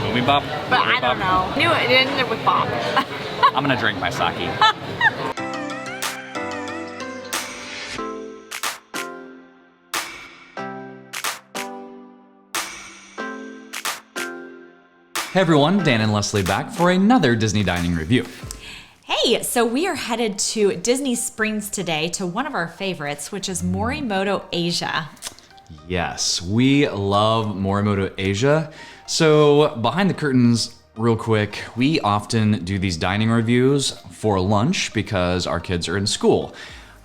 Movie bop? But I don't know. Knew it ended with bop. I'm gonna drink my sake. Hey everyone, Dan and Leslie back for another Disney dining review. Hey, so we are headed to Disney Springs today to one of our favorites, which is Morimoto Asia. Yes, we love Morimoto Asia. So behind the curtains, real quick, we often do these dining reviews for lunch because our kids are in school.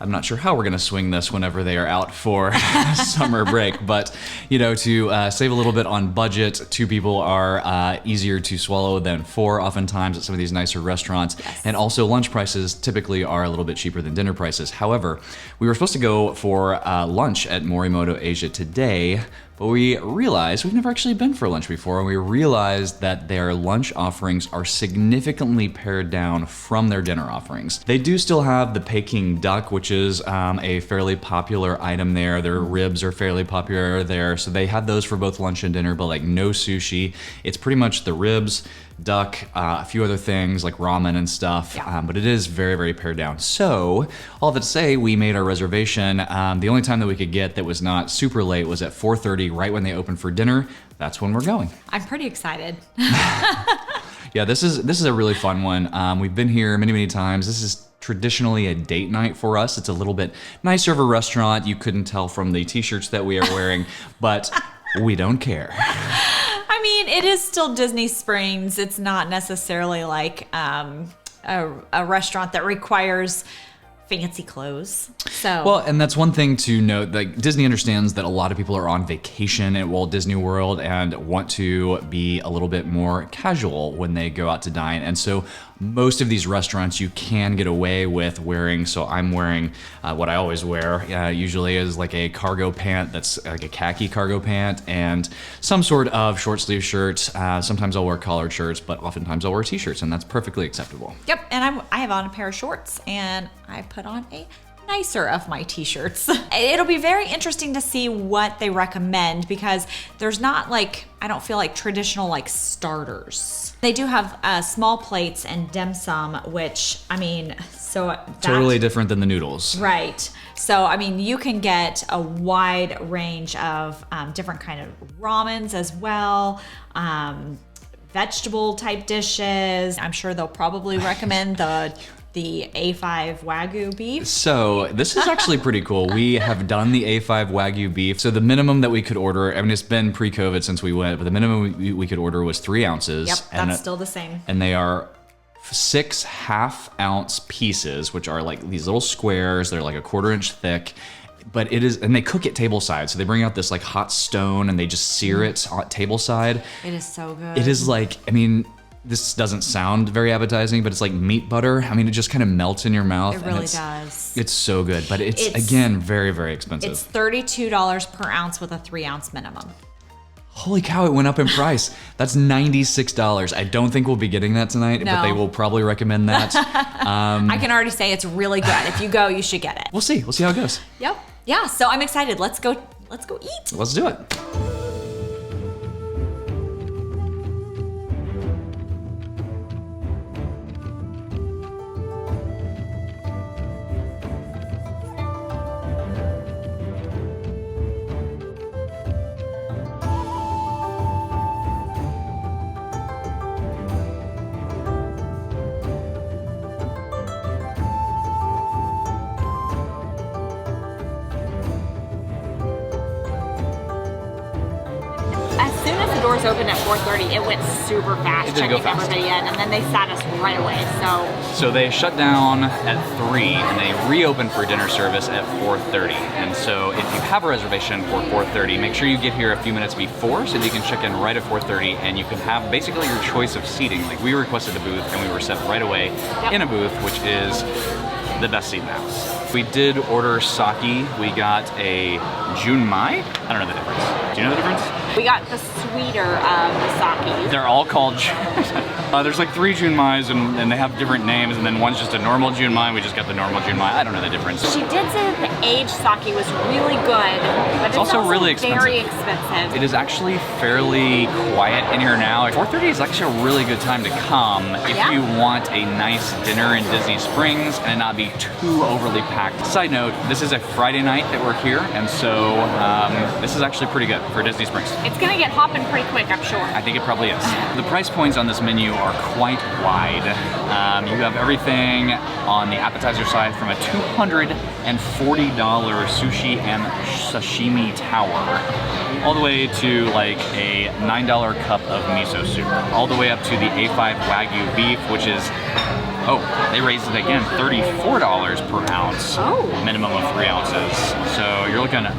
I'm not sure how we're gonna swing this whenever they are out for summer break, but you know, to save a little bit on budget, 2 people are easier to swallow than 4 oftentimes at some of these nicer restaurants. Yes. And also lunch prices typically are a little bit cheaper than dinner prices. However, we were supposed to go for lunch at Morimoto Asia today, but we realized we've never actually been for lunch before, and we realized that their lunch offerings are significantly pared down from their dinner offerings. They do still have the Peking duck, which is a fairly popular item there. Their ribs are fairly popular there, so they have those for both lunch and dinner, but like no sushi. It's pretty much the ribs, duck, a few other things like ramen and stuff, but it is very, very pared down. So, all that to say, we made our reservation. The only time that we could get that was not super late was at 4:30, right when they opened for dinner. That's when we're going. I'm pretty excited. Yeah, this is a really fun one. We've been here many, many times. This is traditionally a date night for us. It's a little bit nicer of a restaurant. You couldn't tell from the t-shirts that we are wearing, but we don't care. I mean, it is still Disney Springs. It's not necessarily like a restaurant that requires fancy clothes. So well, and that's one thing to note, like Disney understands that a lot of people are on vacation at Walt Disney World and want to be a little bit more casual when they go out to dine. And so most of these restaurants you can get away with wearing, so I'm wearing what I always wear, usually is like a cargo pant that's like a khaki cargo pant and some sort of short sleeve shirt. Sometimes I'll wear collared shirts, but oftentimes I'll wear t-shirts, and that's perfectly acceptable. Yep, and I have on a pair of shorts, and I put on a nicer of my t-shirts. It'll be very interesting to see what they recommend because there's not like, I don't feel like traditional like starters. They do have small plates and dim sum, which I mean, so that, totally different than the noodles. Right. So, I mean, you can get a wide range of different kind of ramens as well. Vegetable type dishes. I'm sure they'll probably recommend the A5 Wagyu beef. So this is actually pretty cool. We have done the A5 Wagyu beef. So the minimum that we could order, I mean, it's been pre-COVID since we went, but the minimum we could order was 3 ounces. Yep, that's still the same. And they are 6 half-ounce pieces, which are like these little squares. They're like a 1/4 inch thick. But it is, and they cook it tableside. So they bring out this like hot stone and they just sear it on tableside. It is so good. It is like, I mean, this doesn't sound very appetizing, but it's like meat butter. I mean, it just kind of melts in your mouth. It really does. It's so good, but it's again, very, very expensive. It's $32 per ounce with a 3 ounce minimum. Holy cow, it went up in price. That's $96. I don't think we'll be getting that tonight, but they will probably recommend that. I can already say it's really good. If you go, you should get it. We'll see how it goes. Yep. Yeah, so I'm excited. Let's go eat. Let's do it. Doors opened at 4:30. It went super fast, It did go checking fast. everybody in, and then they sat us right away. So they shut down at 3 and they reopened for dinner service at 4:30. And so if you have a reservation for 4:30, make sure you get here a few minutes before so that you can check in right at 4:30 and you can have basically your choice of seating. Like we requested a booth and we were set right away in a booth, which is the best seat in the house. We did order sake. We got a Junmai. I don't know the difference. Do you know the difference? We got the sweeter of the sake. They're all called there's like 3 junmais and they have different names, and then one's just a normal junmai. We just got the normal junmai. I don't know the difference. She did say that the aged sake was really good, but it's also really expensive. Very expensive. It is actually fairly quiet in here now. 4:30 is actually a really good time to come if you want a nice dinner in Disney Springs and it not be too overly packed. Side note, this is a Friday night that we're here, and so this is actually pretty good for Disney Springs. It's gonna get hopping pretty quick, I'm sure. I think it probably is. The price points on this menu are quite wide. You have everything on the appetizer side from a $240 sushi and sashimi tower, all the way to like a $9 cup of miso soup, all the way up to the A5 Wagyu beef, which is, oh, they raised it again, $34 per ounce, minimum of 3 ounces. So you're looking at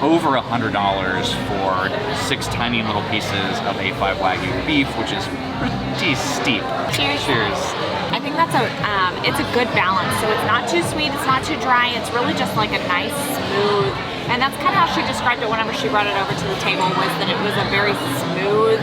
over $100 for 6 tiny little pieces of A5 Wagyu beef, which is pretty steep. Cheers. Cheers. I think that's it's a good balance. So it's not too sweet, it's not too dry. It's really just like a nice, smooth, and that's kind of how she described it whenever she brought it over to the table, was that it was a very smooth,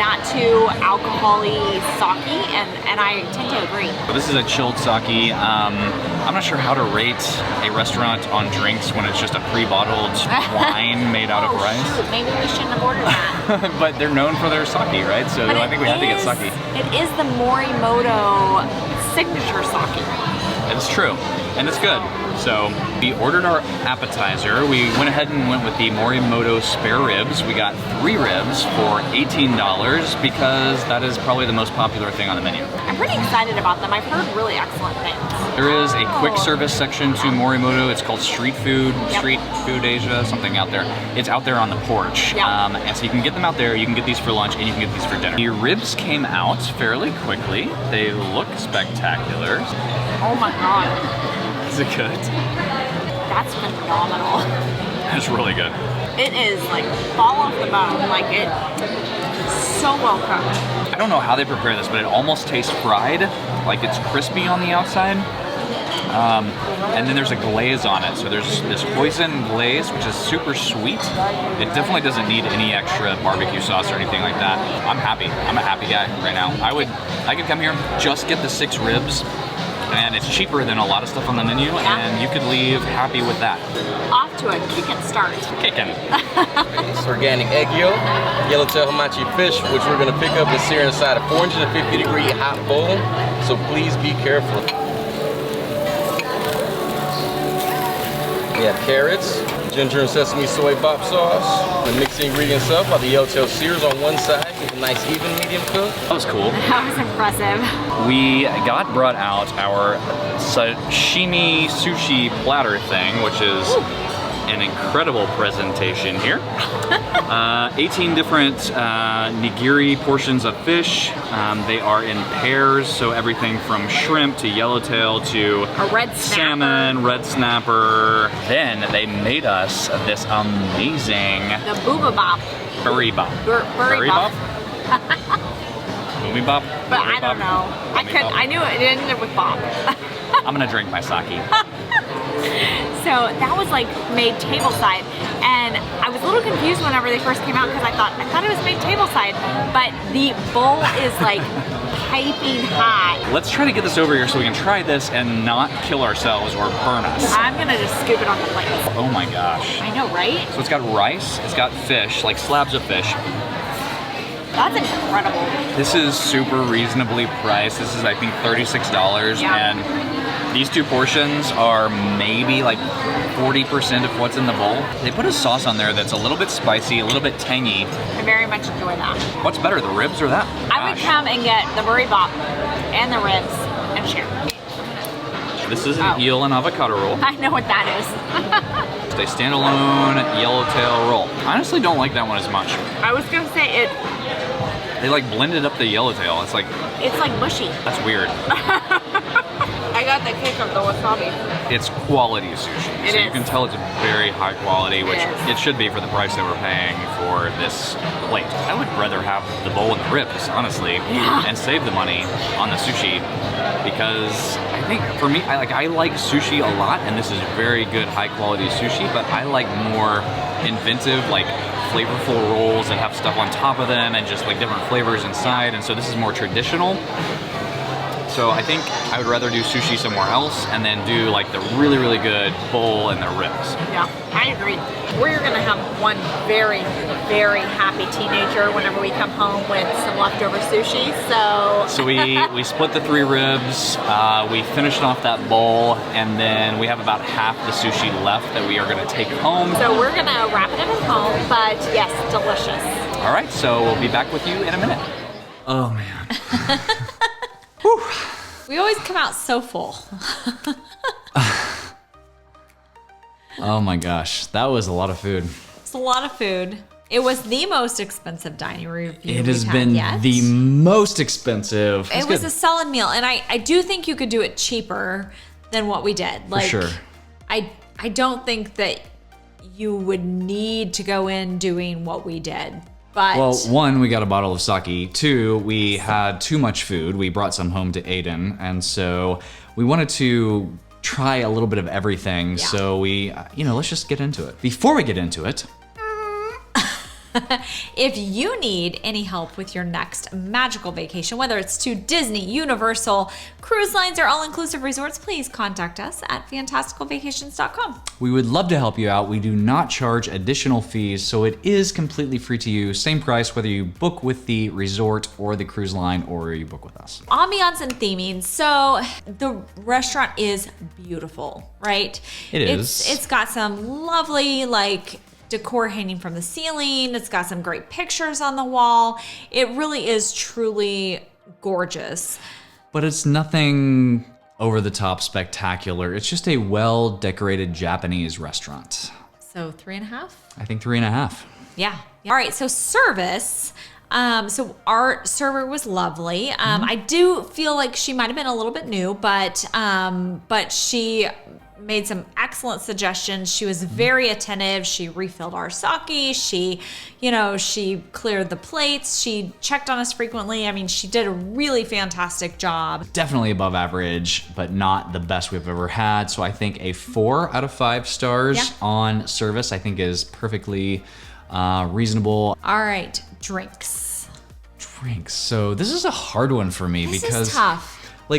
not too alcohol-y sake, and I tend to agree. This is a chilled sake. I'm not sure how to rate a restaurant on drinks when it's just a pre-bottled wine made out of rice. Shoot, maybe we shouldn't have ordered that. But they're known for their sake, right? So I think we have to get sake. It is the Morimoto signature sake. It's true, and it's good. So we ordered our appetizer. We went ahead and went with the Morimoto spare ribs. We got 3 ribs for $18 because that is probably the most popular thing on the menu. I'm pretty excited about them. I've heard really excellent things. There is a quick service section to Morimoto. It's called Street Food, Street Food Asia, something out there. It's out there on the porch. And so you can get them out there, you can get these for lunch, and you can get these for dinner. The ribs came out fairly quickly. They look spectacular. Oh my God. Is it good? That's phenomenal. It's really good. It is like fall off the bone. Like so well cooked. I don't know how they prepare this, but it almost tastes fried. Like it's crispy on the outside. And then there's a glaze on it. So there's this hoisin glaze, which is super sweet. It definitely doesn't need any extra barbecue sauce or anything like that. I'm happy. I'm a happy guy right now. I could come here, just get the 6 ribs, and it's cheaper than a lot of stuff on the menu, and you could leave happy with that. Off to a kickin' start. Kickin'. It's organic egg yolk, yellowtail hamachi fish, which we're gonna pick up and sear inside a 450-degree hot bowl, so please be careful. We have carrots, ginger and sesame soy bop sauce. The mix the ingredients up while the yellowtail sears on one side with a nice even medium cook. That was cool. That was impressive. We got brought out our sashimi sushi platter thing, which is an incredible presentation here. 18 different nigiri portions of fish. They are in pairs, so everything from shrimp to yellowtail to a red salmon, red snapper. Then they made us this amazing the boobabop. Burry bop. Burry bop. Boomy bop? But I don't know. I knew it ended with bop. I'm gonna drink my sake. So that was like made tableside, and I was a little confused whenever they first came out because I thought it was made tableside, but the bowl is like piping hot. Let's try to get this over here so we can try this and not kill ourselves or burn us. I'm gonna just scoop it on the plate. Oh my gosh. I know, right? So it's got rice, it's got fish, like slabs of fish. That's incredible. This is super reasonably priced. This is, I think, $36, and these 2 portions are maybe like 40% of what's in the bowl. They put a sauce on there that's a little bit spicy, a little bit tangy. I very much enjoy that. What's better, the ribs or that? I would come and get the burry bop and the ribs and share. This is an eel and avocado roll. I know what that is. It's a standalone yellowtail roll. I honestly don't like that one as much. I was gonna say it. They like blended up the yellowtail. It's like mushy. That's weird. I got the kick of the wasabi. It's quality sushi. So you can tell it's very high quality, which it should be for the price that we're paying for this plate. I would rather have the bowl and the ribs, honestly, and save the money on the sushi, because I think for me, I like sushi a lot, and this is very good high quality sushi, but I like more inventive, like flavorful rolls that have stuff on top of them and just like different flavors inside. And so this is more traditional. So I think I would rather do sushi somewhere else and then do like the really, really good bowl and the ribs. Yeah, I agree. We're gonna have one very, very happy teenager whenever we come home with some leftover sushi. So we split the 3 ribs, we finished off that bowl, and then we have about half the sushi left that we are gonna take home. So we're gonna wrap it up at home, but yes, delicious. All right, so we'll be back with you in a minute. Oh man. Whew. We always come out so full. Oh my gosh, that was a lot of food. It's a lot of food. It was the most expensive dining review It has we've been had yet. the most expensive. It was a solid meal, and I do think you could do it cheaper than what we did. Like, sure. I don't think that you would need to go in doing what we did. But Well, 1, we got a bottle of sake. 2, we had too much food. We brought some home to Aiden, and so we wanted to try a little bit of everything. Yeah. So we, let's just get into it. Before we get into it, if you need any help with your next magical vacation, whether it's to Disney, Universal, cruise lines, or all-inclusive resorts, please contact us at fantasticalvacations.com. we would love to help you out. We do not charge additional fees, so it is completely free to you. Same price whether you book with the resort or the cruise line or you book with us. Ambiance and theming. So the restaurant is beautiful, right? It is. It's got some lovely decor hanging from the ceiling. It's got some great pictures on the wall. It really is truly gorgeous. But it's nothing over the top spectacular. It's just a well decorated Japanese restaurant. So 3.5? I think 3.5. Yeah. All right. So service. So our server was lovely. I do feel like she might have been a little bit new, but she made some excellent suggestions. She was very attentive. She refilled our sake. She cleared the plates. She checked on us frequently. I mean, she did a really fantastic job. Definitely above average, but not the best we've ever had. So I think a 4 out of 5 stars Yeah. on service, I think is perfectly reasonable. All right, drinks. Drinks. So this is a hard one for me This because is tough.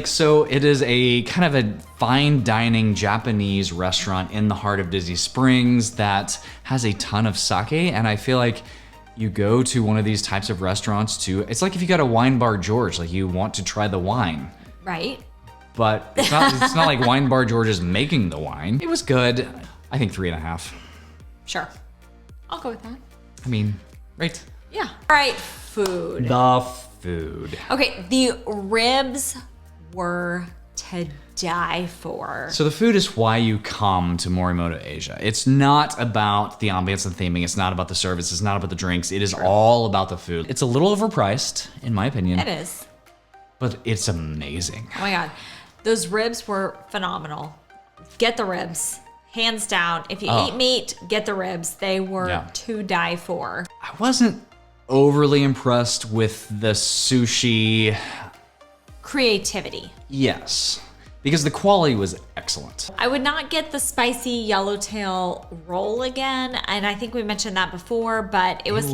So it is a kind of a fine dining Japanese restaurant in the heart of Disney Springs that has a ton of sake, and I feel like you go to one of these types of restaurants it's like if you got a wine bar George, like you want to try the wine. Right? But it's not like Wine Bar George is making the wine. It was good. I think 3.5. Sure. I'll go with that. I mean, right. Yeah. All right, food. The food. Okay, the ribs were to die for. So the food is why you come to Morimoto Asia. It's not about the ambience and theming. It's not about the service. It's not about the drinks. It is all about the food. It's a little overpriced, in my opinion. It is. But it's amazing. Oh my God. Those ribs were phenomenal. Get the ribs. Hands down. If you eat meat, get the ribs. They were to die for. I wasn't overly impressed with the sushi. Creativity. Yes. Because the quality was excellent. I would not get the spicy yellowtail roll again, and I think we mentioned that before, but it was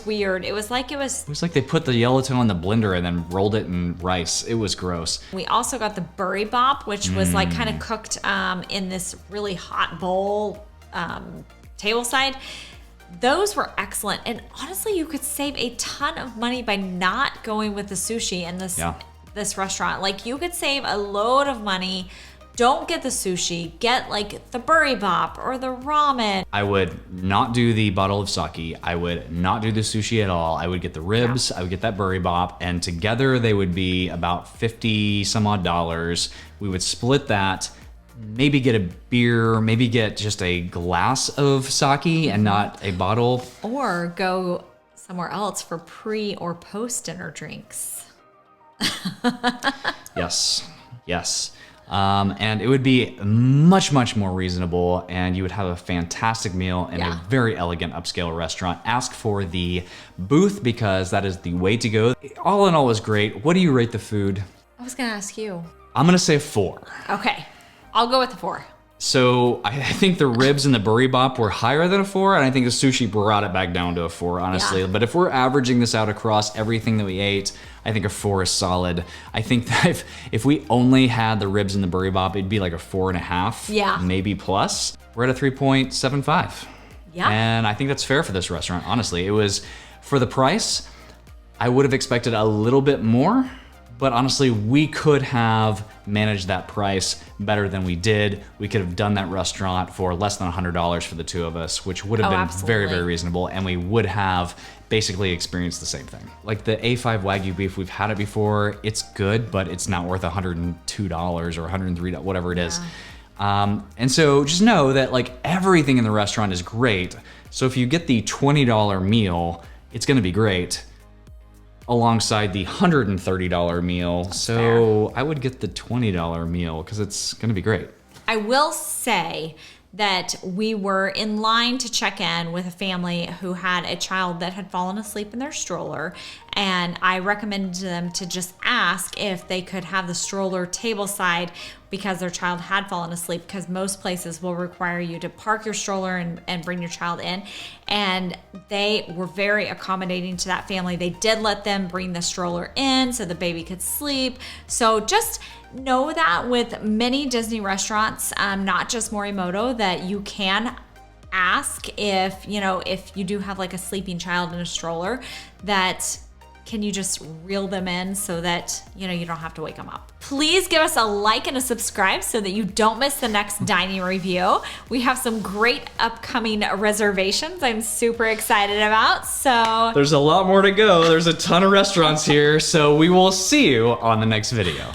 weird. It was like they put the yellowtail in the blender and then rolled it in rice. It was gross. We also got the buri bop, which was like kind of cooked in this really hot bowl table side. Those were excellent, and honestly, you could save a ton of money by not going with the sushi in this restaurant. Like, you could save a load of money. Don't get the sushi. Get like the buri bop or the ramen. I would not do the bottle of sake. I would not do the sushi at all. I would get the ribs. I would get that buri bop, and together they would be about $50 some odd. We would split that. Maybe get a beer, maybe get just a glass of sake and not a bottle. Or go somewhere else for pre or post dinner drinks. Yes. And it would be much, much more reasonable, and you would have a fantastic meal in a very elegant upscale restaurant. Ask for the booth because that is the way to go. All in all, it was great. What do you rate the food? I was gonna ask you. I'm gonna say 4. Okay, I'll go with the 4. So I think the ribs and the boribap were higher than a 4, and I think the sushi brought it back down to a 4, honestly. Yeah. But if we're averaging this out across everything that we ate, I think a 4 is solid. I think that if we only had the ribs and the boribap, it'd be like a 4.5, Yeah. maybe plus. We're at a 3.75. Yeah. And I think that's fair for this restaurant, honestly. It was, for the price, I would have expected a little bit more, but honestly, we could have managed that price better than we did. We could have done that restaurant for less than $100 for the two of us, which would have been absolutely. very, very reasonable, and we would have basically experienced the same thing. Like the A5 Wagyu beef, we've had it before. It's good, but it's not worth $102 or $103, whatever it is. And so just know that like everything in the restaurant is great. So if you get the $20 meal, it's gonna be great alongside the $130 meal. So I would get the $20 meal because it's gonna be great. I will say that we were in line to check in with a family who had a child that had fallen asleep in their stroller, and I recommended to them to just ask if they could have the stroller tableside because their child had fallen asleep, because most places will require you to park your stroller and bring your child in. And they were very accommodating to that family. They did let them bring the stroller in so the baby could sleep. So just know that with many Disney restaurants, not just Morimoto, that you can ask if you do have like a sleeping child in a stroller, that can you just reel them in so that you don't have to wake them up. Please give us a like and a subscribe so that you don't miss the next dining review. We have some great upcoming reservations I'm super excited about. So There's a lot more to go. There's a ton of restaurants here, so we will see you on the next video.